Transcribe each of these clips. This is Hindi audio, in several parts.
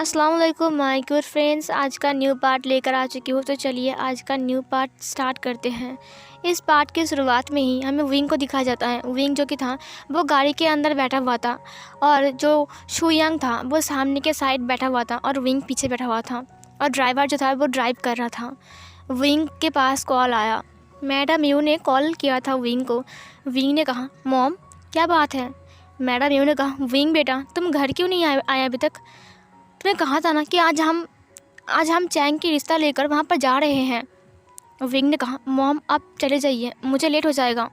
अस्सलाम वालेकुम माय गुड फ्रेंड्स। आज का न्यू पार्ट लेकर आ चुकी हूँ, तो चलिए आज का न्यू पार्ट स्टार्ट करते हैं। इस पार्ट की शुरुआत में ही हमें विंग को दिखाया जाता है। विंग जो कि था वो गाड़ी के अंदर बैठा हुआ था और जो शुयांग था वो सामने के साइड बैठा हुआ था और विंग पीछे बैठा हुआ था और ड्राइवर जो था वो ड्राइव कर रहा था। विंग के पास कॉल आया। मैडम यू ने कॉल किया था विंग को। विंग ने कहा, मॉम क्या बात है? मैडम यू ने कहा, विंग बेटा तुम घर क्यों नहीं आए अभी तक? तुम्हें कहा था ना कि आज हम चैंग की रिश्ता लेकर वहाँ पर जा रहे हैं। विंग ने कहा, मॉम आप चले जाइए, मुझे लेट हो जाएगा।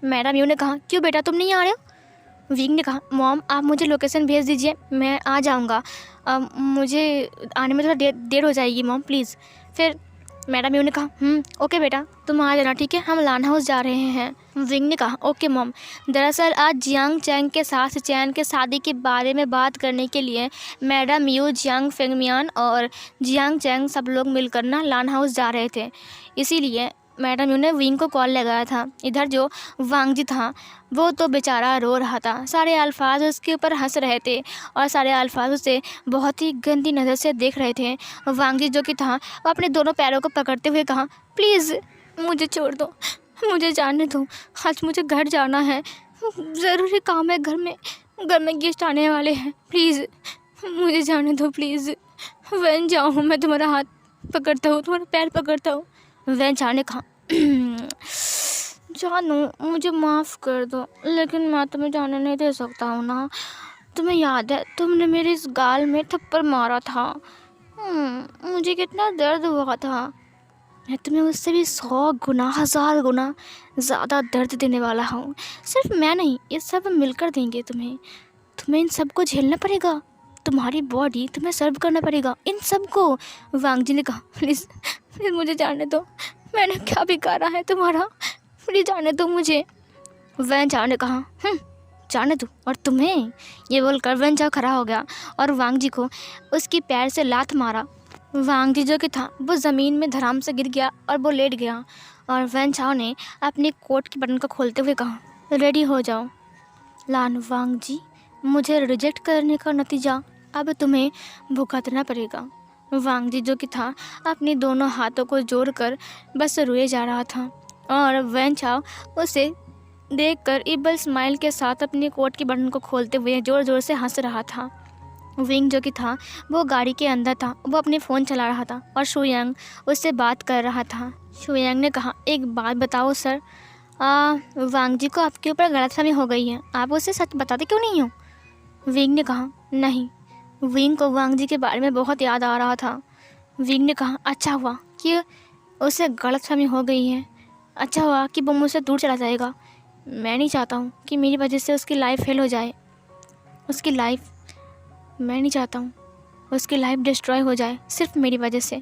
मैडम यू ने कहा, क्यों बेटा तुम नहीं आ रहे हो? विंग ने कहा, मॉम आप मुझे लोकेशन भेज दीजिए, मैं आ जाऊँगा। मुझे आने में थोड़ा देर हो जाएगी मॉम प्लीज़। फिर मैडम यू ने कहा, ओके बेटा तुम आ जाना, ठीक है, हम लान हाउस जा रहे हैं। विंग ने कहा, ओके मॉम। दरअसल आज जियांग चैंग के साथ चैन के शादी के बारे में बात करने के लिए मैडम यू, जियांग फेंगमियान और जियांग चैंग सब लोग मिलकर ना लान हाउस जा रहे थे, इसीलिए मैडम यू ने विंग को कॉल लगाया था। इधर जो वांग जी था वो तो बेचारा रो रहा था। सारे अल्फाज उसके ऊपर हंस रहे थे और सारे अल्फाज उसे बहुत ही गंदी नज़र से देख रहे थे। वांग जी जो कि था वो अपने दोनों पैरों को पकड़ते हुए कहा, प्लीज़ मुझे छोड़ दो, मुझे जाने दो, आज मुझे घर जाना है, ज़रूरी काम है घर में गेस्ट आने वाले हैं, प्लीज़ मुझे जाने दो प्लीज़। वैन जाऊँ, मैं तुम्हारा हाथ पकड़ता हूँ, तुम्हारा पैर पकड़ता हूँ। वैन जाने कहा, जानू मुझे माफ़ कर दो, लेकिन मैं तुम्हें जाने नहीं दे सकता हूँ ना। तुम्हें याद है तुमने मेरे इस गाल में थप्पड़ मारा था, मुझे कितना दर्द हुआ था। मैं तुम्हें उससे भी 100 गुना 1000 गुना ज़्यादा दर्द देने वाला हूँ। सिर्फ मैं नहीं, ये सब मिलकर देंगे तुम्हें इन सब को झेलना पड़ेगा, तुम्हारी बॉडी तुम्हें सर्व करना पड़ेगा इन सब को। वांग जी ने कहा, प्लीज़ मुझे जाने दो, मैंने क्या बिगाड़ा है तुम्हारा, प्लीज़ जाने दो मुझे। वैन चाओ ने कहा, जाने दो और तुम्हें, ये बोलकर वैन चाओ खड़ा हो गया और वांग जी को उसकी पैर से लात मारा। वांग जी जो कि था वो ज़मीन में धड़ाम से गिर गया और वो लेट गया और वैन चाओ ने अपने कोट के बटन को खोलते हुए कहा, रेडी हो जाओ। लान वांग जी, मुझे रिजेक्ट करने का नतीजा अब तुम्हें भुगतना पड़ेगा। वांग जी जो कि था अपने दोनों हाथों को जोड़कर बस रोए जा रहा था और वैन चाओ उसे देखकर इबल स्माइल के साथ अपने कोट के बटन को खोलते हुए ज़ोर ज़ोर से हंस रहा था। विंग जो कि था वो गाड़ी के अंदर था, वो अपने फ़ोन चला रहा था और शुयांग उससे बात कर रहा था। शुयांग ने कहा, एक बात बताओ सर, वांग जी को आपके ऊपर गलतफहमी हो गई है, आप उसे सच बताते क्यों नहीं हो? विंग ने कहा, नहीं। विंग को वांग जी के बारे में बहुत याद आ रहा था। विंग ने कहा, अच्छा हुआ कि उसे गलतफहमी हो गई है, अच्छा हुआ कि वो मुझसे दूर चला जाएगा। मैं नहीं चाहता हूँ कि मेरी वजह से उसकी लाइफ फेल हो जाए, मैं नहीं चाहता हूँ उसकी लाइफ डिस्ट्रॉय हो जाए सिर्फ मेरी वजह से।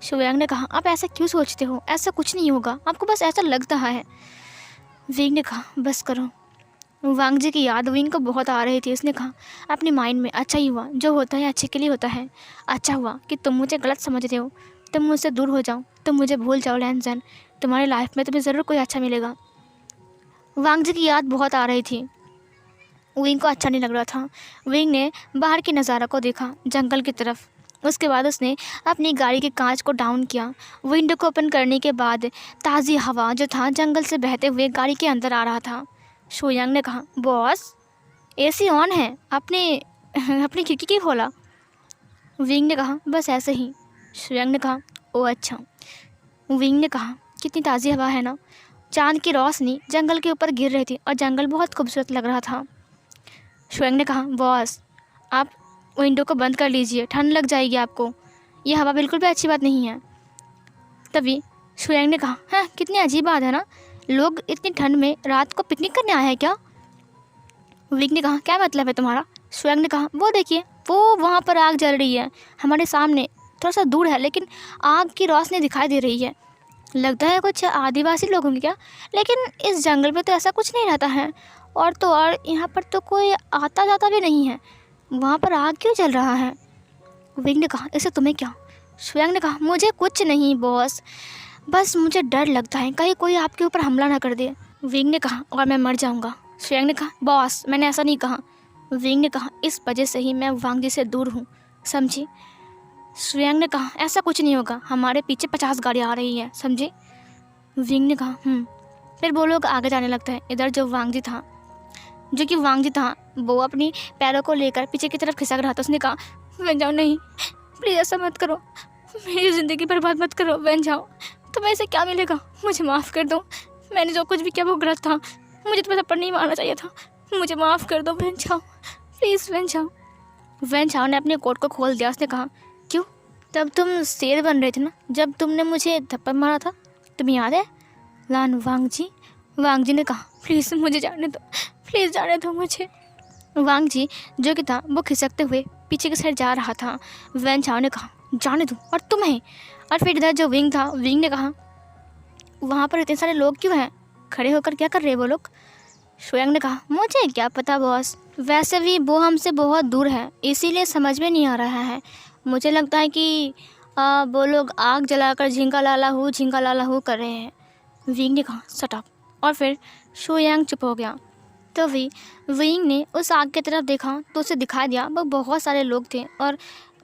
शुयांग ने कहा, आप ऐसा क्यों सोचते हो, ऐसा कुछ नहीं होगा, आपको बस ऐसा लगता है। विंग ने कहा, बस करो। वांग जी की याद विंग को बहुत आ रही थी। उसने कहा अपने माइंड में, अच्छा ही हुआ, जो होता है अच्छे के लिए होता है, अच्छा हुआ कि तुम मुझे गलत समझते हो, तुम मुझसे दूर हो जाओ, तुम मुझे भूल जाओ लैनजन, तुम्हारी लाइफ में तुम्हें ज़रूर कोई अच्छा मिलेगा। वांग जी की याद बहुत आ रही थी। विंग को अच्छा नहीं लग रहा था। विंग ने बाहर के नज़ारा को देखा, जंगल की तरफ। उसके बाद उसने अपनी गाड़ी के कांच को डाउन किया। विंडो को ओपन करने के बाद ताज़ी हवा जो था जंगल से बहते हुए गाड़ी के अंदर आ रहा था। शुयांग ने कहा, बॉस एसी ऑन है, अपनी खिड़की क्यों खोला? विंग ने कहा, बस ऐसे ही। शुयांग ने कहा, ओ अच्छा। विंग ने कहा, कितनी ताज़ी हवा है ना। चांद की रोशनी जंगल के ऊपर गिर रही थी और जंगल बहुत खूबसूरत लग रहा था। शुयांग ने कहा, बॉस आप विंडो को बंद कर लीजिए, ठंड लग जाएगी आपको, ये हवा बिल्कुल भी अच्छी बात नहीं है। तभी शुयांग ने कहा, हाँ कितनी अजीब बात है ना, लोग इतनी ठंड में रात को पिकनिक करने आए हैं क्या? विंग ने कहा, क्या मतलब है तुम्हारा? शुयांग ने कहा, वो देखिए, वो वहाँ पर आग जल रही है हमारे सामने, थोड़ा सा दूर है लेकिन आग की रोशनी दिखाई दे रही है, लगता है कुछ आदिवासी लोग होंगे क्या, लेकिन इस जंगल में तो ऐसा कुछ नहीं रहता है, और तो और यहाँ पर तो कोई आता जाता भी नहीं है, वहाँ पर आग क्यों जल रहा है? विंग ने कहा, इससे तुम्हें क्या? शुयांग ने कहा, मुझे कुछ नहीं बॉस, बस मुझे डर लगता है कहीं कोई आपके ऊपर हमला ना कर दे। विंग ने कहा, और मैं मर जाऊँगा। शुयांग ने कहा, बॉस मैंने ऐसा नहीं कहा। विंग ने कहा, इस वजह से ही मैं वांग जी से दूर हूँ, समझी। श्रेयांग ने कहा ऐसा कुछ नहीं होगा, हमारे पीछे 50 गाड़ियाँ आ रही हैं, समझे। विंग ने कहा फिर वो लोग आगे जाने लगते हैं। इधर जो वांग जी था वो अपनी पैरों को लेकर पीछे की तरफ खिसक रहा था। उसने कहा वन जाओ, नहीं प्लीज़ ऐसा मत करो, मेरी ज़िंदगी बर्बाद मत करो, वन जाओ, तुम्हें ऐसे क्या मिलेगा, मुझे माफ़ कर दो, मैंने जो कुछ भी किया वो गलत था, मुझे तुम्हें थप्पड़ नहीं मारना चाहिए था, मुझे माफ़ कर दो वन जाओ, प्लीज़ वन जाओ। वन जाओ ने अपने कोट को खोल दिया। उसने कहा क्यों, तब तुम शेर बन रहे थे ना, जब तुमने मुझे थप्पड़ मारा था, तुम्हें याद है। लान वांग जी ने कहा प्लीज़ मुझे जाने दो, प्लीज़ जाने दो मुझे। वांग जी जो कि था वो खिसकते हुए पीछे की साइड जा रहा था। वैन चाओ ने कहा जाने दो, और तुम्हें। और फिर इधर जो विंग था, विंग ने कहा वहाँ पर इतने सारे लोग क्यों हैं, खड़े होकर क्या कर रहे हैं वो लोग। शुयांग ने कहा मुझे क्या पता बॉस, वैसे भी वो हमसे बहुत दूर है, इसीलिए समझ में नहीं आ रहा है। मुझे लगता है कि वो लोग आग जलाकर झिंका लाला हूँ कर रहे हैं। विंग ने कहा शट अप, और फिर शुयांग चुप हो गया। तभी विंग ने उस आग की तरफ देखा तो उसे दिखाई दिया वो बहुत सारे लोग थे और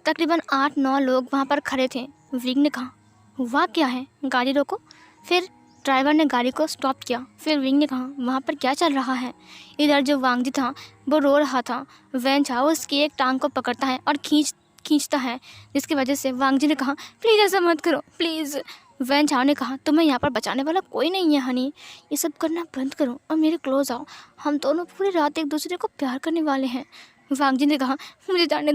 तकरीबन 8-9 लोग वहाँ पर खड़े थे। विंग ने कहा वाह क्या है, गाड़ी रोको। फिर ड्राइवर ने गाड़ी को स्टॉप किया। फिर विंग ने कहा वहाँ पर क्या चल रहा है। इधर जो वांग जी था वो रो रहा था। वैन चाओ उसकी एक टांग को पकड़ता है और खींचता है, जिसकी वजह से वांग जी ने कहा प्लीज़ ऐसा मत करो प्लीज़। वैन चाओ ने कहा तुम्हें यहाँ पर बचाने वाला कोई नहीं है हनी, ये सब करना बंद करो और मेरे क्लोज आओ, हम दोनों पूरी रात एक दूसरे को प्यार करने वाले हैं। वांग जी ने कहा मुझे जाने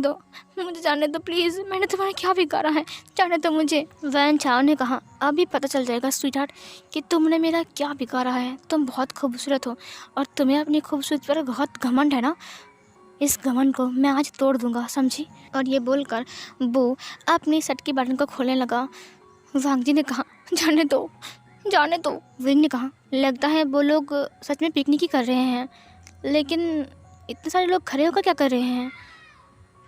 दो प्लीज़, मैंने तुम्हारा क्या बिगाड़ा है, जाने दो मुझे। वैन चाओ ने कहा अभी पता चल जाएगा स्वीटहार्ट कि तुमने मेरा क्या बिगाड़ा है। तुम बहुत खूबसूरत हो और तुम्हें अपनी खूबसूरत पर बहुत घमंड है ना, इस घमंड को मैं आज तोड़ दूंगा, समझी। और ये बोलकर वो अपनी शर्ट की बटन को खोलने लगा। वांग जी ने कहा जाने दो। विंग ने कहा लगता है वो लोग सच में पिकनिक ही कर रहे हैं, लेकिन इतने सारे लोग खड़े होकर क्या कर रहे हैं।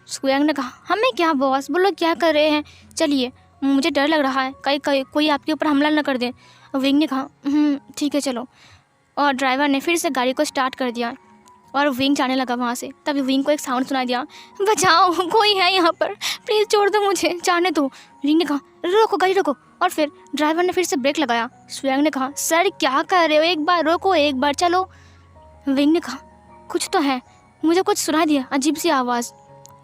शुयांग ने कहा हमें क्या बॉस, वो लोग क्या कर रहे हैं, चलिए मुझे डर लग रहा है कहीं कोई आपके ऊपर हमला न कर दे। विंग ने कहा ठीक है चलो। और ड्राइवर ने फिर से गाड़ी को स्टार्ट कर दिया और विंग जाने लगा वहाँ से। तभी विंग को एक साउंड सुनाई दिया, बचाओ कोई है यहाँ पर, प्लीज़ छोड़ दो मुझे, जाने दो। विंग ने कहा रोको गाड़ी रोको, और फिर ड्राइवर ने फिर से ब्रेक लगाया। शुयांग ने कहा सर क्या कर रहे हो, एक बार रोको एक बार चलो। विंग ने कहा कुछ तो है, मुझे कुछ सुनाई दिया अजीब सी आवाज़।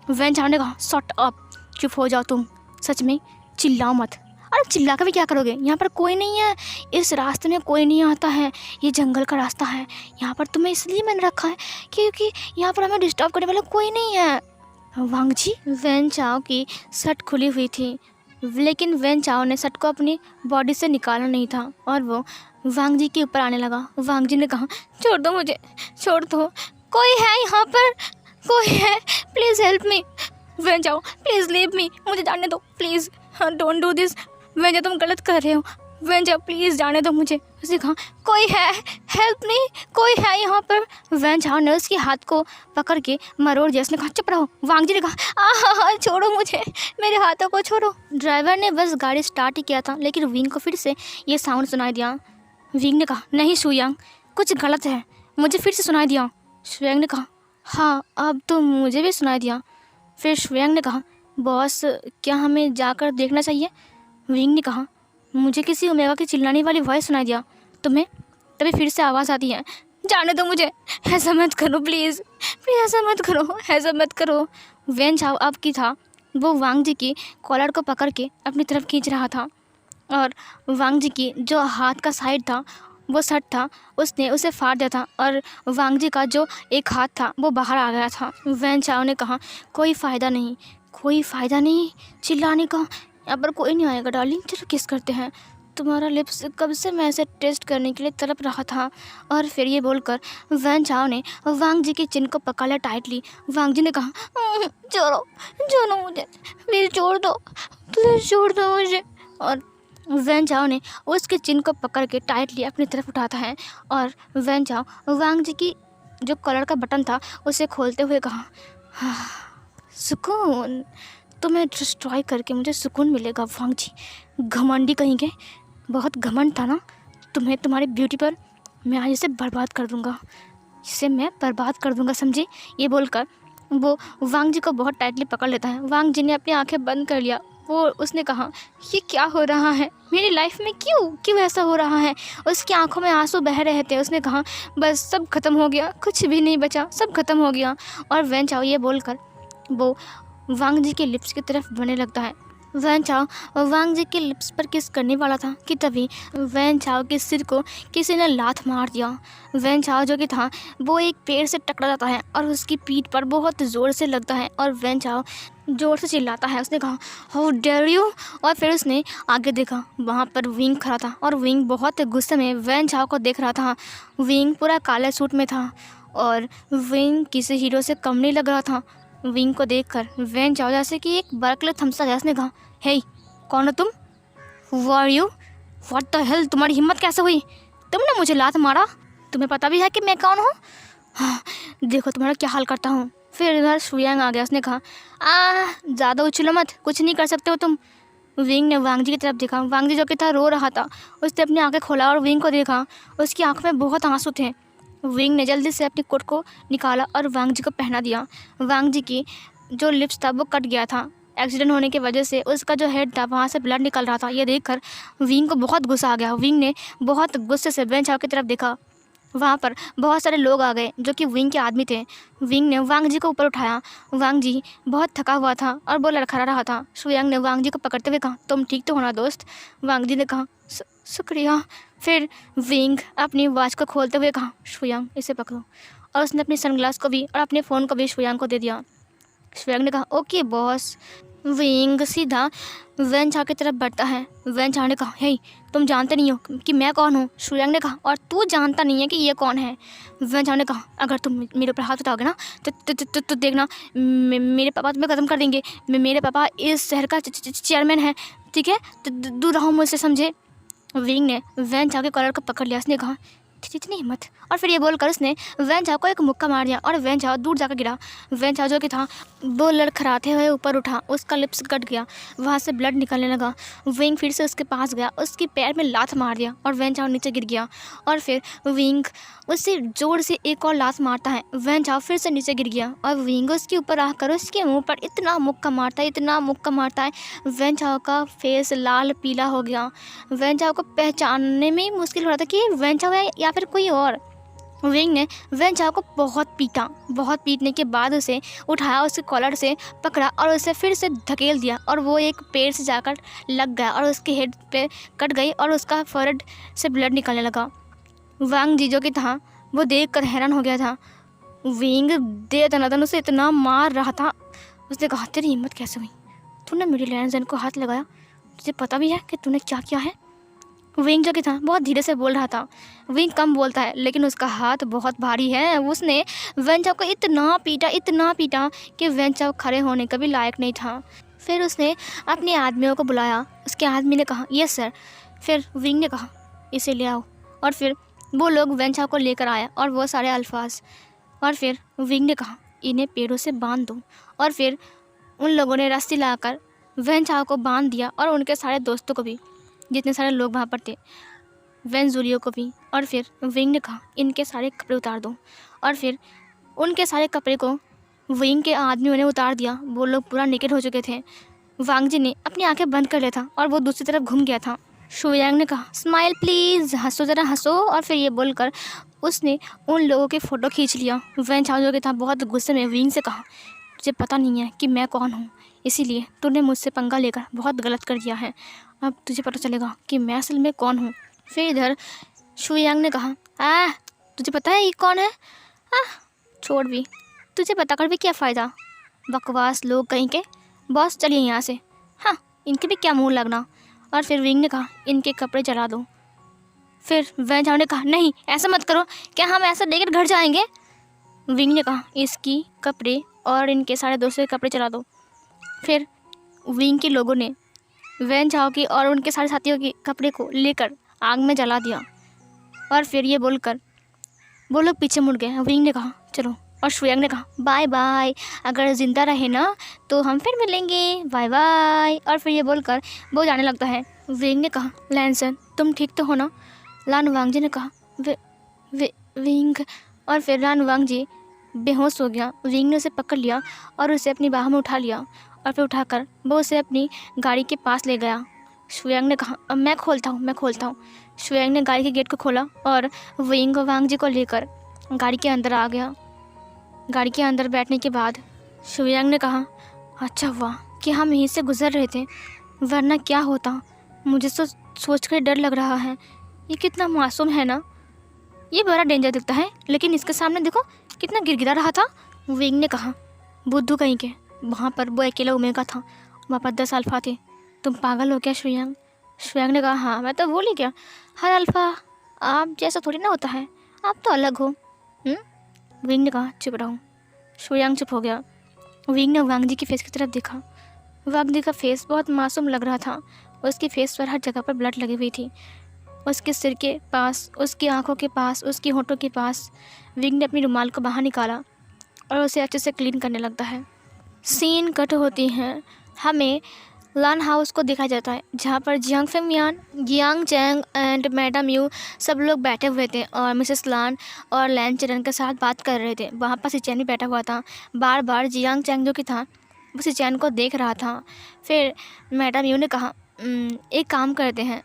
वैन चाओ ने कहा शट अप, चुप हो जाओ तुम, सच में चिल्लाओ मत। अरे चिल्ला कर भी क्या करोगे, यहाँ पर कोई नहीं है, इस रास्ते में कोई नहीं आता है, ये जंगल का रास्ता है, यहाँ पर तुम्हें इसलिए मैंने रखा है क्योंकि यहाँ पर हमें डिस्टर्ब करने वाला कोई नहीं है। वांग जी, वैन चाओ की शर्ट खुली हुई थी, लेकिन वैन चाओ ने शर्ट को अपनी बॉडी से निकाला नहीं था और वो वांग जी के ऊपर आने लगा। वांग जी ने कहा छोड़ दो मुझे, छोड़ दो, कोई है यहाँ पर, कोई है, please help me. Wen Chao please leave me, मुझे जाने दो please, don't do this. Wen Chao तुम गलत कर रहे हो, वैन चाओ प्लीज़ जाने दो मुझे। उसने कहा कोई है, हेल्प मी, कोई है यहाँ पर। वैन चाओ ने उसके हाथ को पकड़ के मरोड़ दिया। उसने कहा चुप रहो। वांग जी ने कहा छोड़ो मुझे, मेरे हाथों को छोड़ो। ड्राइवर ने बस गाड़ी स्टार्ट ही किया था, लेकिन विंग को फिर से ये साउंड सुनाई दिया। विंग ने कहा नहीं शुयांग, कुछ गलत है, मुझे फिर से सुनाई दिया। शुयांग ने कहा हाँ अब तो मुझे भी सुनाई दिया। फिर शुयांग ने कहा बॉस क्या हमें जाकर देखना चाहिए। विंग ने कहा मुझे किसी ओमेगा की चिल्लाने वाली वॉइस सुनाई दिया, तुम्हें। तभी फिर से आवाज़ आती है जाने दो मुझे, ऐसा मत करो प्लीज़, ऐसा मत करो। वैन चाओ अब की था वो वांग जी की कॉलर को पकड़ के अपनी तरफ खींच रहा था और वांग जी की जो हाथ का साइड था वो शर्ट था, उसने उसे फाड़ दिया था और वांग जी का जो एक हाथ था वो बाहर आ गया था। वैन चाओ ने कहा कोई फ़ायदा नहीं चिल्लाने का, यहाँ पर कोई नहीं आएगा डार्लिंग, चलो किस करते हैं, तुम्हारा लिप्स कब से मैं इसे टेस्ट करने के लिए तड़प रहा था। और फिर ये बोलकर वैन चाओ ने वांग जी की चिन को पकड़ लिया टाइटली। वांग जी ने कहा छोड़ो मुझे, प्लीज़ छोड़ दो मुझे। और वैन चाओ ने उसके चिन को पकड़ के टाइटली अपनी तरफ उठाता है और वैन चाओ वांग जी की जो कॉलर का बटन था उसे खोलते हुए कहा सुकून, तुम्हें डिस्ट्रॉय करके मुझे सुकून मिलेगा वांग जी, घमंडी कहीं के, बहुत घमंड था ना तुम्हें तुम्हारी ब्यूटी पर, मैं आज इसे बर्बाद कर दूंगा, समझे। ये बोलकर वो वांग जी को बहुत टाइटली पकड़ लेता है। वांग जी ने अपनी आंखें बंद कर लिया। उसने कहा, ये क्या हो रहा है मेरी लाइफ में, क्यों क्यों ऐसा हो रहा है। उसकी आंखों में आंसू बह रहे थे। उसने कहा, बस सब खत्म हो गया, कुछ भी नहीं बचा, सब खत्म हो गया। और वैन चाओ ये बोलकर वो वांग जी के लिप्स की तरफ बढ़ने लगता है। वैन चाओ वांग जी के लिप्स पर किस करने वाला था कि तभी वैन चाओ के सिर को किसी ने लात मार दिया। वैन चाओ जो कि था वो एक पेड़ से टकरा जाता है और उसकी पीठ पर बहुत ज़ोर से लगता है और वैन चाओ ज़ोर से चिल्लाता है। उसने कहा, हाउ डेयर यू। और फिर उसने आगे देखा, वहाँ पर विंग खड़ा था और विंग बहुत गुस्से में वैन चाओ को देख रहा था। विंग पूरा काले सूट में था और विंग किसी हीरो से कम नहीं लग रहा था। विंग को देखकर वैन चाओ जैसे कि एक बार के लिए थमसा गया। उसने कहा, हे कौन हो तुम, who are you, what the hell, तुम्हारी हिम्मत कैसे हुई, तुमने मुझे लात मारा, तुम्हें पता भी है कि मैं कौन हूँ, हाँ, देखो तुम्हारा क्या हाल करता हूँ। फिर इधर शुयांग आ गया। उसने कहा, ज़्यादा उछलो मत, कुछ नहीं कर सकते हो तुम। विंग ने वांग जी की तरफ देखा। वांग जी जो कि था रो रहा था। उसने अपनी आंखें खोला और विंग को देखा। उसकी आंखों में बहुत आंसू थे। विंग ने जल्दी से अपनी कोट को निकाला और वांग जी को पहना दिया। वांग जी की जो लिप्स था वो कट गया था। एक्सीडेंट होने की वजह से उसका जो हेड था वहाँ से ब्लड निकल रहा था। ये देखकर विंग को बहुत गुस्सा आ गया। विंग ने बहुत गुस्से से वैन चाओ की तरफ देखा। वहाँ पर बहुत सारे लोग आ गए जो कि विंग के आदमी थे। विंग ने वांग जी को ऊपर उठाया। वांग जी बहुत थका हुआ था और वो लड़खड़ा रहा था। शुयांग ने वांग जी को पकड़ते हुए कहा, तुम ठीक तो हो ना दोस्त। वांग जी ने कहा, शुक्रिया। फिर विंग अपनी वॉच को खोलते हुए कहा, शुयांग इसे पकड़ो। और उसने अपनी सनग्लास को भी और अपने फ़ोन को भी शुयांग को दे दिया। शुयांग ने कहा, ओके बॉस। विंग सीधा वैन चाओ की तरफ बढ़ता है। वैन चाओ ने कहा, हे तुम जानते नहीं हो कि मैं कौन हूँ। शुयांग ने कहा, और तू जानता नहीं है कि ये कौन है। वैन चाओ ने कहा, अगर तुम मेरे ऊपर हाथ उठाओगे ना तो देखना मेरे पापा तुम्हें ख़त्म कर देंगे। मेरे पापा इस शहर का चेयरमैन है, ठीक है, तो दूर रहो मुझसे, समझे। विंग ने वैन चाओ के कॉलर को पकड़ लिया। उसने कहा, इतनी हिम्मत। और फिर ये बोलकर उसने वैन चाओ को एक मुक्का मार दिया और वैन चाओ दूर जाकर गिरा। वैन चाओ जो कि था वो लड़खड़ाते हुए ऊपर उठा। उसका लिप्स कट गया, वहाँ से ब्लड निकलने लगा। विंग फिर से उसके पास गया, उसकी पैर में लात मार दिया और वैन चाओ नीचे गिर गया। और फिर विंग उससे ज़ोर से एक और लात मारता है। वैन चाओ फिर से नीचे गिर गया और विंग उसके ऊपर आकर उसके मुँह पर इतना मुक्का मारता है, इतना मुक्का मारता है, वैन चाओ का फेस लाल पीला हो गया। वैन चाओ को पहचानने में ही मुश्किल हो रहा था कि वैन चाओ है या फिर कोई और। विंग ने वैन चाओ को बहुत पीटा। बहुत पीटने के बाद उसे उठाया, उसके कॉलर से पकड़ा और उसे फिर से धकेल दिया और वो एक पेड़ से जाकर लग गया और उसके हेड पे कट गई और उसका फोrehead से ब्लड निकलने लगा। वांग जी जो कि था वो देख कर हैरान हो गया था। विंग दे दनादन उसे इतना मार रहा था। उसने कहा, तेरी हिम्मत कैसे हुई, तूने मेरी लैंडजन को हाथ लगाया, तुझे पता भी है कि तूने क्या किया है। विंग जो कि था बहुत धीरे से बोल रहा था। विंग कम बोलता है लेकिन उसका हाथ बहुत भारी है। उसने वैन चाओ को इतना पीटा कि वैन चाओ खड़े होने का भी लायक नहीं था। फिर उसने अपने आदमियों को बुलाया। उसके आदमी ने कहा, यस सर। फिर विंग ने कहा, इसे ले आओ। और फिर वो लोग वैन चाओ को लेकर आया और वो सारे अल्फाज। और फिर विंग ने कहा, इन्हें पेड़ों से बांध दो। और फिर उन लोगों ने रस्सी लाकर वैन चाओ को बांध दिया और उनके सारे दोस्तों को भी, जितने सारे लोग वहाँ पर थे, वैन जूलियो को भी। और फिर विंग ने कहा, इनके सारे कपड़े उतार दो। और फिर उनके सारे कपड़े को विंग के आदमियों ने उतार दिया। वो लोग पूरा नेकेड हो चुके थे। वांग जी ने अपनी आंखें बंद कर लिया था और वो दूसरी तरफ घूम गया था। शुयांग ने कहा, स्माइल प्लीज़, हंसो ज़रा हंसो। और फिर ये बोलकर उसने उन लोगों की फ़ोटो खींच लिया। वैन चाओ जो कि था बहुत गुस्से में विंग से कहा, तुझे पता नहीं है कि मैं कौन हूँ, इसीलिए तूने मुझसे पंगा लेकर बहुत गलत कर दिया है। अब तुझे पता चलेगा कि मैं असल में कौन हूँ। फिर इधर शुयांग ने कहा, तुझे पता है ये कौन है। छोड़ भी, तुझे पता कर भी क्या फ़ायदा, बकवास लोग कहीं के। बॉस चलिए यहाँ से, हाँ इनके भी क्या मुँह लगना। और फिर विंग ने कहा, इनके कपड़े जला दो। फिर वैन चाओ ने कहा, नहीं ऐसा मत करो, क्या हम ऐसा लेकर घर जाएंगे। विंग ने कहा, इसकी कपड़े और इनके सारे दोस्तों के कपड़े जला दो। फिर विंग के लोगों ने वैन चाओ की और उनके सारे साथियों के कपड़े को लेकर आग में जला दिया। और फिर ये बोलकर वो लोग पीछे मुड़ गए। विंग ने कहा, चलो। और शुयांग ने कहा, बाय बाय, अगर ज़िंदा रहे ना तो हम फिर मिलेंगे, बाय बाय। और फिर ये बोलकर वो जाने लगता है। विंग ने कहा, लैंसन तुम ठीक तो हो ना। लान वांग जी ने कहा, विंग। और फिर लान वांग जी बेहोश हो गया। विंग ने उसे पकड़ लिया और उसे अपनी बाहों में उठा लिया और फिर उठाकर वो उसे अपनी गाड़ी के पास ले गया। शुयांग ने कहा, अब मैं खोलता हूँ। शुयांग ने गाड़ी के गेट को खोला और विंग वांग जी को लेकर गाड़ी के अंदर आ गया। गाड़ी के अंदर बैठने के बाद शुयांग ने कहा, अच्छा हुआ कि हम यहीं से गुजर रहे थे, वरना क्या होता। मुझे तो सोच कर डर लग रहा है। ये कितना मासूम है ना, ये बड़ा डेंजर दिखता है, लेकिन इसके सामने देखो कितना गिड़गिड़ा रहा था। विंग ने कहा, बुद्धू कहीं के, वहाँ पर वो अकेला ओमेगा था, वहाँ पर 10 अल्फा थे। तुम पागल हो क्या शुयांग? शुयांग ने कहा, हाँ मैं तो भूल ही गया, हर अल्फा आप जैसा थोड़ी ना होता है, आप तो अलग हो। विंग ने कहा, चुप रहो। शुयांग चुप हो गया। विंग ने वांग जी की फेस की तरफ देखा। वांग जी का फेस बहुत मासूम लग रहा था। उसके फेस पर हर जगह पर ब्लड लगी हुई थी, उसके सिर के पास, उसकी आंखों के पास, उसकी होंठों के पास। विंग ने अपनी रुमाल को बाहर निकाला और उसे अच्छे से क्लीन करने लगता है। सीन कट होती हैं, हमें लान हाउस को देखा जाता है, जहाँ पर Jiang Fengmian, Jiang Cheng and madam Yu सब लोग बैठे हुए थे और मिसेस लान और लैन चरन के साथ बात कर रहे थे। वहाँ पर सिचैन भी बैठा हुआ था। बार बार जियांग चैंग जो कि था वो सिचैन को देख रहा था। फिर मैडम यू ने कहा, एक काम करते हैं,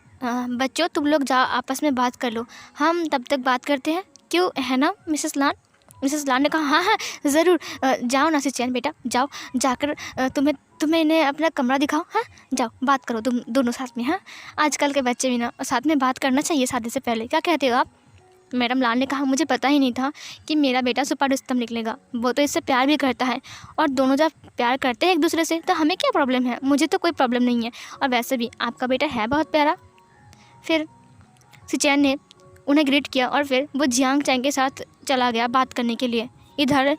बच्चों तुम लोग जाओ आपस में बात कर लो, हम तब तक बात करते हैं, क्यों है ना मिसेस लान? मिसेस लान ने कहा, हाँ हाँ ज़रूर, जाओ ना सिचैन बेटा, जाओ जाकर तुम्हें इन्हें अपना कमरा दिखाओ। हाँ जाओ बात करो तुम दोनों साथ में। हाँ आजकल के बच्चे भी ना साथ में बात करना चाहिए शादी से पहले, क्या कहते हो आप? मैडम लाल ने कहा, मुझे पता ही नहीं था कि मेरा बेटा सुपर रुस्तम निकलेगा। वो तो इससे प्यार भी करता है, और दोनों जब प्यार करते हैं एक दूसरे से तो हमें क्या प्रॉब्लम है? मुझे तो कोई प्रॉब्लम नहीं है, और वैसे भी आपका बेटा है बहुत प्यारा। फिर सिचैन ने उन्हें ग्रीट किया और फिर वो जियांग चैंग के साथ चला गया बात करने के लिए। इधर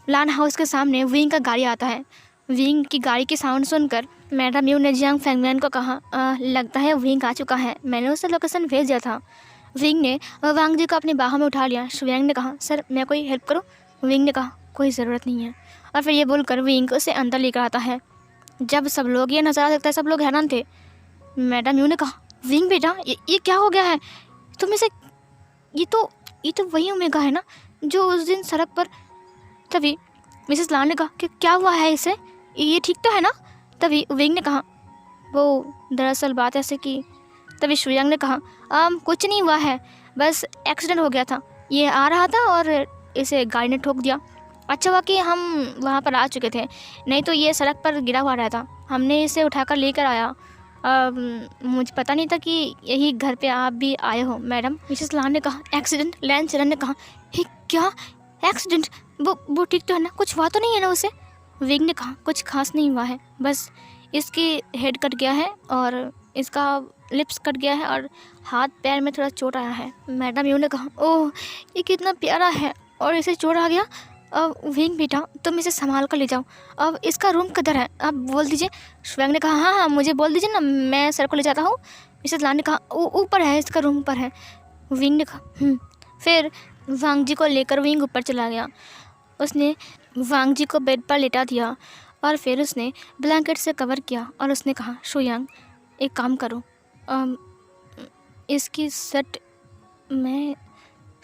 लान हाउस के सामने विंग का गाड़ी आता है। विंग की गाड़ी की साउंड सुनकर मैडम यू ने जियांग फेंगमैन को कहा, लगता है विंग आ चुका है, मैंने उसे लोकेशन भेज दिया था। विंग ने वांग जी को अपनी बाहों में उठा लिया। शुयांग ने कहा, सर मैं कोई हेल्प करूं? विंग ने कहा, कोई ज़रूरत नहीं है। और फिर ये बोलकर विंग उसे अंदर लेकर आता है। जब सब लोग ये नज़ारा देखता है, सब लोग हैरान थे। मैडम यू ने कहा, विंग बेटा ये क्या हो गया है? तुम इसे, ये तो वही ओमेगा है ना जो उस दिन सड़क पर। तभी मिसेस लान ने कहा कि क्या हुआ है इसे, ये ठीक तो है ना? तभी विंग ने कहा, वो दरअसल बात ऐसे कि। तभी शुयांग ने कहा, कुछ नहीं हुआ है, बस एक्सीडेंट हो गया था, ये आ रहा था और इसे गाड़ी ने ठोक दिया। अच्छा हुआ कि हम वहाँ पर आ चुके थे, नहीं तो ये सड़क पर गिरा हुआ रहता। हमने इसे उठाकर लेकर आया। मुझे पता नहीं था कि यही घर पे आप भी आए हो। मैडम, मिसेस लान ने कहा, एक्सीडेंट? लैन चरन ने कहा, हे क्या एक्सीडेंट? वो ठीक तो है ना, कुछ हुआ तो नहीं है ना उसे? विंग ने कहा, कुछ खास नहीं हुआ है, बस इसकी हेड कट गया है और इसका लिप्स कट गया है और हाथ पैर में थोड़ा चोट आया है। मैडम यू ने कहा, ओह ये कितना प्यारा है और इसे चोट आ गया। अब विंग बेटा तुम इसे संभाल कर ले जाओ। अब इसका रूम किधर है, आप बोल दीजिए। शुयांग ने कहा, हाँ हाँ मुझे बोल दीजिए ना, मैं सर को ले जाता हूँ। मिसेस लान ने कहा, ऊपर है, इसका रूम ऊपर है। विंग ने कहा, फिर वांग जी को लेकर विंग ऊपर चला गया। उसने वांग जी को बेड पर लेटा दिया और फिर उसने ब्लैंकेट से कवर किया और उसने कहा, शुयांग एक काम करो, इसकी शर्ट मैं।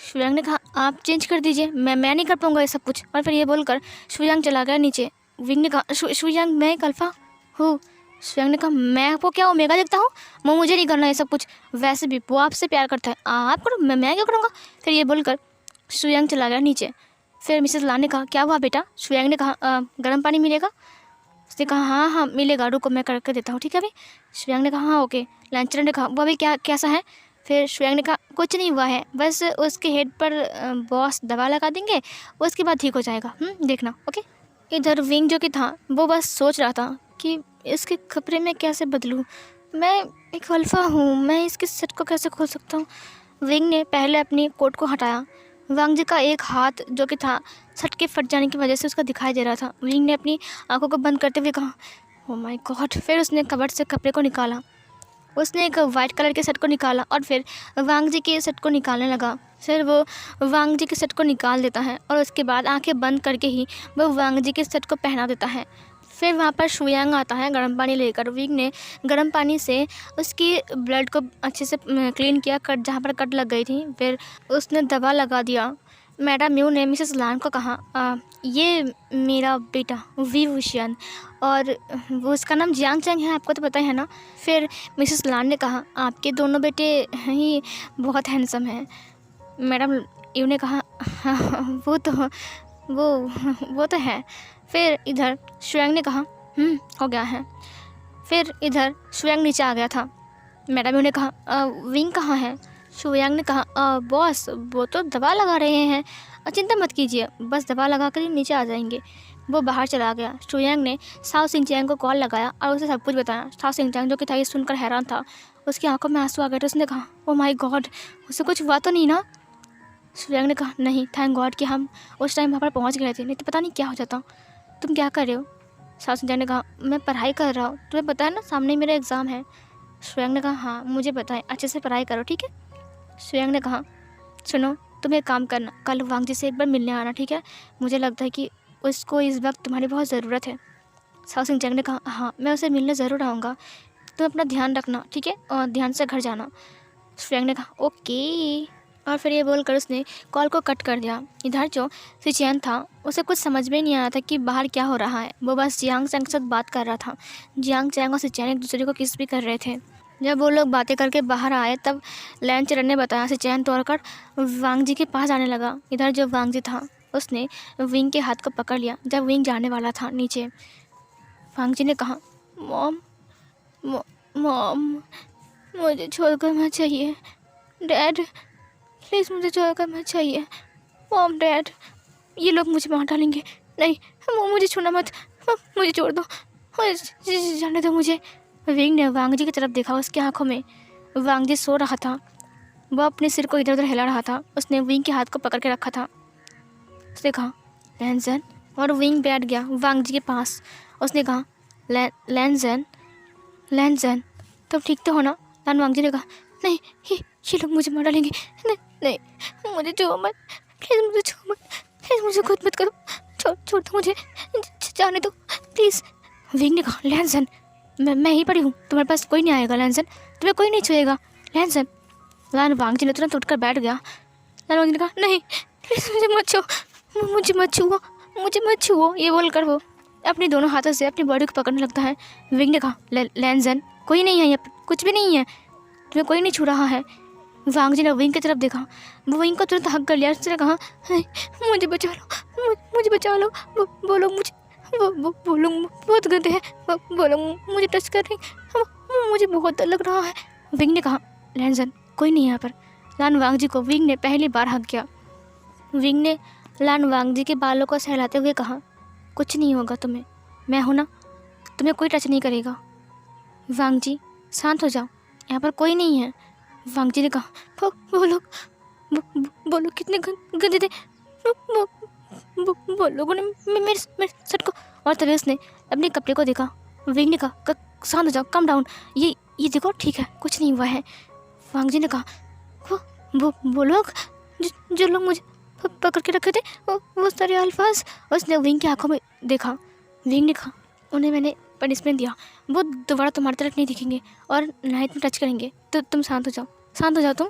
शुयांग ने कहा, आप चेंज कर दीजिए, मैं नहीं कर पाऊँगा ये सब कुछ। और फिर ये बोलकर शुयांग चला गया नीचे। विंग ने कहा, शुयांग मैं एक अल्फा हूँ। शुयांग ने कहा, मैं आपको क्या ओमेगा देखता हूँ, वो मुझे नहीं करना ये सब कुछ, वैसे भी वो आपसे प्यार करता है, आप करो, मैं क्या करूँगा। फिर ये बोलकर शुयांग चला गया नीचे। फिर मिसेस लान ने कहा, क्या हुआ बेटा? शुयांग ने कहा, गर्म पानी मिलेगा? उसने कहा, हाँ हाँ मिलेगा, रुको मैं करके देता हूँ, ठीक है अभी। शुयांग ने कहा, हाँ ओके। लंचरन ने कहा, वो अभी कैसा है? फिर शुयांग ने कहा, कुछ नहीं हुआ है, बस उसके हेड पर बॉस दवा लगा देंगे, उसके बाद ठीक हो जाएगा, देखना ओके। इधर विंग जो कि था वो बस सोच रहा था कि इसके कपड़े में कैसे बदलूँ, मैं एक अल्फा हूँ, मैं इसके सेट को कैसे खोल सकता हूँ। विंग ने पहले अपनी कोट को हटाया। वांग जी का एक हाथ जो कि था सट के फट जाने की वजह से उसका दिखाई दे रहा था। विंग ने अपनी आंखों को बंद करते हुए कहा, ओह माय गॉड। फिर उसने कबर्ड से कपड़े को निकाला, उसने एक वाइट कलर के शर्ट को निकाला और फिर वांग जी के शर्ट को निकालने लगा। फिर वो वांग जी के शर्ट को निकाल देता है और उसके बाद आंखें बंद करके ही वो वांग जी के शर्ट को पहना देता है। फिर वहाँ पर शुयांग आता है गर्म पानी लेकर। विंग ने गर्म पानी से उसकी ब्लड को अच्छे से क्लीन किया, कट जहाँ पर कट लग गई थी। फिर उसने दवा लगा दिया। मैडम म्यू ने मिसेस लान को कहा, ये मेरा बेटा वी वुशियन और वो उसका नाम जियांग चैंग है, आपको तो पता ही है ना। फिर मिसेस लान ने कहा, आपके दोनों बेटे ही बहुत हैंडसम हैं। मैडम यू ने कहा, हाँ, वो तो है। फिर इधर शुयांग ने कहा, हो गया है। फिर इधर शुयांग नीचे आ गया था। मैडम यू ने कहा, विंग कहाँ है? शुयांग ने कहा, बॉस वो तो दवा लगा रहे हैं, चिंता मत कीजिए, बस दवा लगा कर ही नीचे आ जाएंगे। वो बाहर चला गया। शुयांग ने साओ सिंह को कॉल लगाया और उसे सब कुछ बताया। साओ सिंह जो कि था ये सुनकर हैरान था, उसकी आंखों में आंसू आ गए थे। उसने कहा, ओ माय गॉड, उसे कुछ हुआ तो नहीं ना? शुयांग ने कहा, नहीं, थैंक गॉड कि हम उस टाइम वहाँ पर पहुँच गए थे, नहीं तो पता नहीं क्या हो जाता। तुम क्या कर रहे हो? साओ सिंह ने कहा, मैं पढ़ाई कर रहा हूँ, तुम्हें पता है ना सामने मेरा एग्ज़ाम है। शुयांग ने कहा, हाँ मुझे पता है, अच्छे से पढ़ाई करो, ठीक है। शुयांग ने कहा, सुनो तुम एक काम करना, कल वांग जी से एक बार मिलने आना, ठीक है। मुझे लगता है कि उसको इस वक्त तुम्हारी बहुत ज़रूरत है। साओ सिंह ने कहा, हाँ मैं उसे मिलने ज़रूर आऊँगा, तुम अपना ध्यान रखना, ठीक है, और ध्यान से घर जाना। शुयांग ने कहा, ओके। और फिर ये बोलकर उसने कॉल को कट कर दिया। इधर जो सिचैन था उसे कुछ समझ में नहीं आ रहा था कि बाहर क्या हो रहा है। वो बस जियांग चैंग के साथ बात कर रहा था। जियांग चैंग और सिचैन एक दूसरे को किस भी कर रहे थे। जब वो लोग बातें करके बाहर आए तब लैन चरण ने बताया, सिचैन तोड़कर वांग जी के पास आने लगा। इधर जो वांग जी था उसने विंग के हाथ को पकड़ लिया। जब विंग जाने वाला था नीचे, वांग जी ने कहा, मॉम मुझे छोड़कर मत चाहिए। डैड प्लीज़ मुझे छोड़कर मत चाहिए। मॉम डैड ये लोग मुझे मार डालेंगे। नहीं, मुझे छूना मत, मुझे छोड़ दो, जाने दो मुझे। विंग ने वांग जी की तरफ देखा। उसकी आंखों में वांग जी सो रहा था। वह अपने सिर को इधर उधर हिला रहा था। उसने विंग के हाथ को पकड़ के रखा था। उसने कहा, लैंजन, और विंग बैठ गया वांग जी के पास। उसने कहा, लैंजन तुम ठीक तो हो ना? लान वांग जी ने कहा, नहीं, ये लोग मुझे मार डालेंगे। नहीं, मुझे छो मत, प्लीज़ मुझे छो मत, प्लीज़ मुझे खुद मत करो, छोड़ दो मुझे, जाने दो प्लीज़। विंग ने कहा, लैंजन मैं ही पड़ी हूँ, तुम्हारे पास कोई नहीं आएगा लैंजन, तुम्हें कोई नहीं छुएगा लैंजन। लान वांग जी ने तुरंत उठकर बैठ गया। लान वांग जी ने कहा, नहीं प्लीज़ मुझे मत छो, मुझे मत छुओ। ये बोलकर वो अपने दोनों हाथों से अपनी बॉडी को पकड़ने लगता है। विंग ने कहा, लैंजन कोई नहीं है यहाँ पर, कुछ भी नहीं है, तुम्हें कोई नहीं छू रहा है। वांग जी ने विंग की तरफ देखा। वो विंग को तुरंत हक कर लिया। उसने कहा, मुझे बचा लो, मुझे बचा लो, वो लोग मुझे वो लोग बहुत गंदे हैं, वो लोग मुझे टच कर रहे, मुझे बहुत डर लग रहा है। विंग ने कहा, लैंजन कोई नहीं यहाँ पर। लान वांग जी को विंग ने पहली बार हक किया। विंग ने लान वांग जी के बालों को सहलाते हुए कहा, कुछ नहीं होगा तुम्हें, मैं हूँ ना, तुम्हें कोई टच नहीं करेगा। वांग जी शांत हो जाओ, यहाँ पर कोई नहीं है। वांग जी ने कहा, वो लोग कितने गंदे थे, वो लोगों ने मेरे शर्ट को। और तभी उसने अपने कपड़े को देखा। विंग ने कहा, शांत हो जाओ, कम डाउन, ये देखो ठीक है, कुछ नहीं हुआ है। वांग जी ने कहा, वो लोग जो लोग मुझे पकड़ के रखे थे, वो सारे अल्फाज। उसने विंग की आंखों में देखा। विंग ने कहा, उन्हें मैंने पनिशमेंट दिया, वो दोबारा तुम्हारी तरफ नहीं दिखेंगे और ना ही तुम टच करेंगे, तो तुम शांत हो जाओ तुम।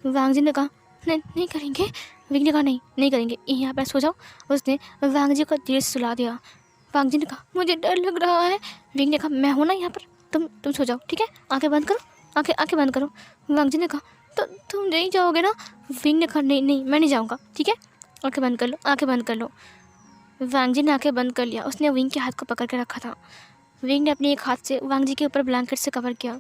वांग जी ने कहा, नहीं करेंगे। विंग ने कहा, नहीं करेंगे, यहाँ पर सो जाओ। उसने वांग जी को धीरे से सुला दिया। वांग जी ने कहा, मुझे डर लग रहा है। विंग ने कहा, मैं हूँ ना यहाँ पर, तुम सो जाओ, ठीक है, आंखें बंद करो, आंखें बंद करो। वांग जी ने कहा, तो तुम नहीं जाओगे ना? विंग ने कहा, नहीं मैं नहीं जाऊँगा, ठीक है, आंखें बंद कर लो। वांग जी ने आंखें बंद कर लिया। उसने विंग के हाथ को पकड़ के रखा था। विंग ने अपने एक हाथ से वांग जी के ऊपर ब्लैंकेट से कवर किया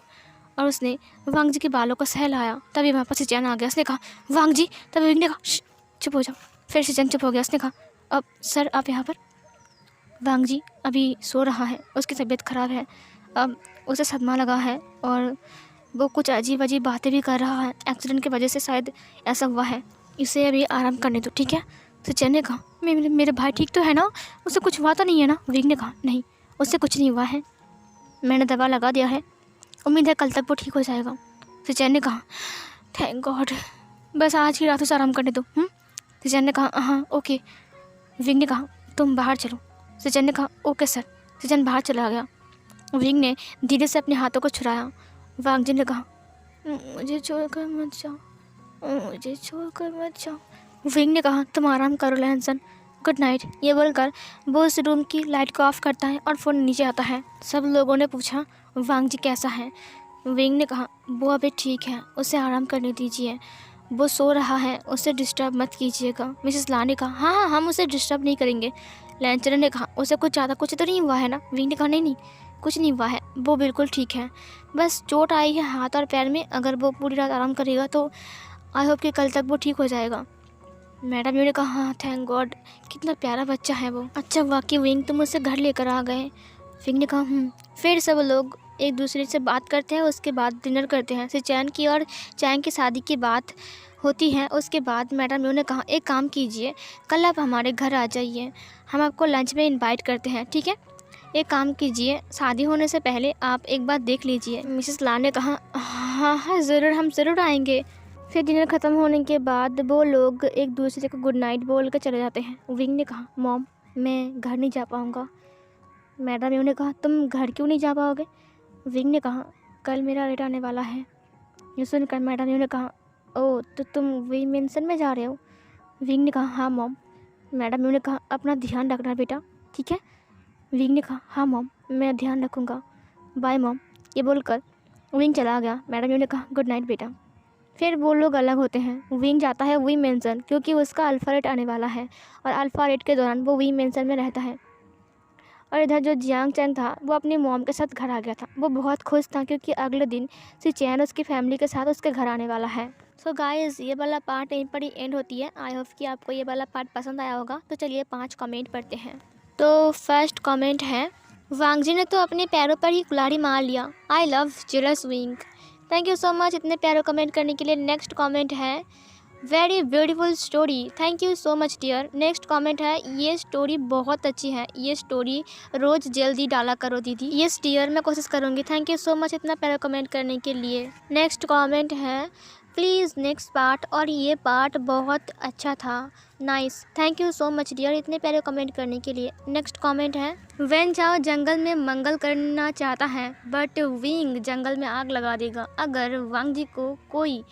और उसने वांग जी के बालों को सहलाया। तभी वहाँ पर सिचैन आ गया। उसने कहा, वांग जी। तभी विंग ने कहा, चुप हो जाओ। फिर सिचैन चुप हो गया। उसने कहा, अब सर आप यहाँ पर? वांग जी अभी सो रहा है, उसकी तबीयत ख़राब है, अब उसे सदमा लगा है और वो कुछ अजीब बातें भी कर रहा है। एक्सीडेंट की वजह से शायद ऐसा हुआ है, इसे अभी आराम करने दो, ठीक है। सिचैन ने कहा, मेरे भाई ठीक तो है ना, उसे कुछ हुआ तो नहीं है ना? विंग ने कहा, नहीं उससे कुछ नहीं हुआ है, मैंने दवा लगा दिया है, उम्मीद है कल तक वो ठीक हो जाएगा। सिचैन ने कहा, थैंक गॉड, बस आज की रात उसे आराम करने दो। सिचैन ने कहा, हाँ ओके। विंग ने कहा, तुम बाहर चलो। सिचैन ने कहा, ओके सर। सिचैन बाहर चला गया। विंग ने धीरे से अपने हाथों को छुड़ाया। वांग जी ने कहा, मुझे छोड़कर मत जाओ, मुझे छोड़कर मत जाओ। विंग ने कहा तुम आराम करो लैंसन, गुड नाइट। ये बोलकर वो उस रूम की लाइट को ऑफ करता है और फ़ोन नीचे आता है। सब लोगों ने पूछा वांग जी कैसा है। विंग ने कहा वो अभी ठीक है, उसे आराम करने दीजिए, वो सो रहा है, उसे डिस्टर्ब मत कीजिएगा। मिसेस ला ने कहा हाँ हाँ हम उसे डिस्टर्ब नहीं करेंगे। लैंचर ने कहा उसे कुछ ज़्यादा कुछ तो नहीं हुआ है ना। विंग ने कहा नहीं कुछ नहीं हुआ है, वो बिल्कुल ठीक है, बस चोट आई है हाथ और पैर में, अगर वो पूरी रात आराम करेगा तो आई होप कि कल तक वो ठीक हो जाएगा। मैडम ने कहा हाँ थैंक गॉड, कितना प्यारा बच्चा है वो। अच्छा हुआ कि विंग तुम उसे घर लेकर आ गए। विंग ने कहा फिर सब लोग एक दूसरे से बात करते हैं, उसके बाद डिनर करते हैं। फिर चैन की और चैन की शादी की बात होती है। उसके बाद मैडम ने कहा एक काम कीजिए, कल आप हमारे घर आ जाइए, हम आपको लंच में इनवाइट करते हैं, ठीक है। एक काम कीजिए, शादी होने से पहले आप एक बार देख लीजिए। मिसेस ला ने कहा हाँ हाँ ज़रूर, हम ज़रूर आएंगे। फिर डिनर ख़त्म होने के बाद वो लोग एक दूसरे को गुड नाइट बोल कर चले जाते हैं। विंग ने कहा मॉम मैं घर नहीं जा पाऊँगा। मैडम ने कहा तुम घर क्यों नहीं जा पाओगे। विंग ने कहा कल मेरा रेट आने वाला है। ये सुनकर मैडम ने कहा ओह तो तुम वी मेंशन में जा रहे हो। विंग ने कहा हाँ मॉम। मैडम ने कहा अपना ध्यान रखना बेटा, ठीक है। विंग ने कहा हाँ मॉम मैं ध्यान रखूँगा, बाय मॉम। ये बोलकर विंग चला गया। मैडम ने कहा गुड नाइट बेटा। फिर वो लोग अलग होते हैं। विंग जाता है वी मेंशन क्योंकि उसका अल्फ़ा रेट आने वाला है और अल्फ़ा रेट के दौरान वो वी मेंशन में रहता है। और इधर जो जियांग चैन था वो अपनी मॉम के साथ घर आ गया था। वो बहुत खुश था क्योंकि अगले दिन सी चैन उसकी फैमिली के साथ उसके घर आने वाला है। सो गाइस ये वाला पार्ट यहीं पर ही एंड होती है। आई होप कि आपको ये वाला पार्ट पसंद आया होगा। तो चलिए 5 कमेंट पढ़ते हैं। तो फर्स्ट कमेंट है वांग जी ने तो अपने पैरों पर ही कुल्हाड़ी मार लिया, I love jealous wing. Thank you so much इतने प्यारे कमेंट करने के लिए। नेक्स्ट कमेंट है very beautiful story, thank you so much dear. Next comment है ये स्टोरी बहुत अच्छी है, ये स्टोरी रोज़ जल्दी डाला करो दीदी। यस डियर मैं कोशिश करूँगी। थैंक यू सो मच इतना प्यारा कमेंट करने के लिए। नेक्स्ट कमेंट है प्लीज़ नेक्स्ट पार्ट, और ये पार्ट बहुत अच्छा था, nice. Thank you so much dear इतने प्यारे कमेंट करने के लिए। नेक्स्ट कमेंट है वेन चाओ जंगल में मंगल करना चाहता है बट विंग जंगल में आग लगा देगा, अगर वांग जी को कोई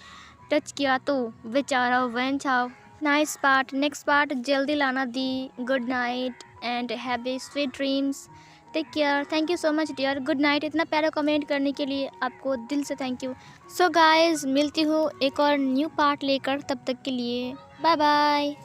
टच किया तो बेचारा वेन चाओ। Nice part. नेक्स्ट पार्ट जल्दी लाना दी। Good night and have sweet dreams, take care. Thank you so much dear, good night इतना प्यारा कमेंट करने के लिए आपको दिल से थैंक यू। सो गाइज मिलती हूँ एक और न्यू पार्ट लेकर, तब तक के लिए बाय बाय।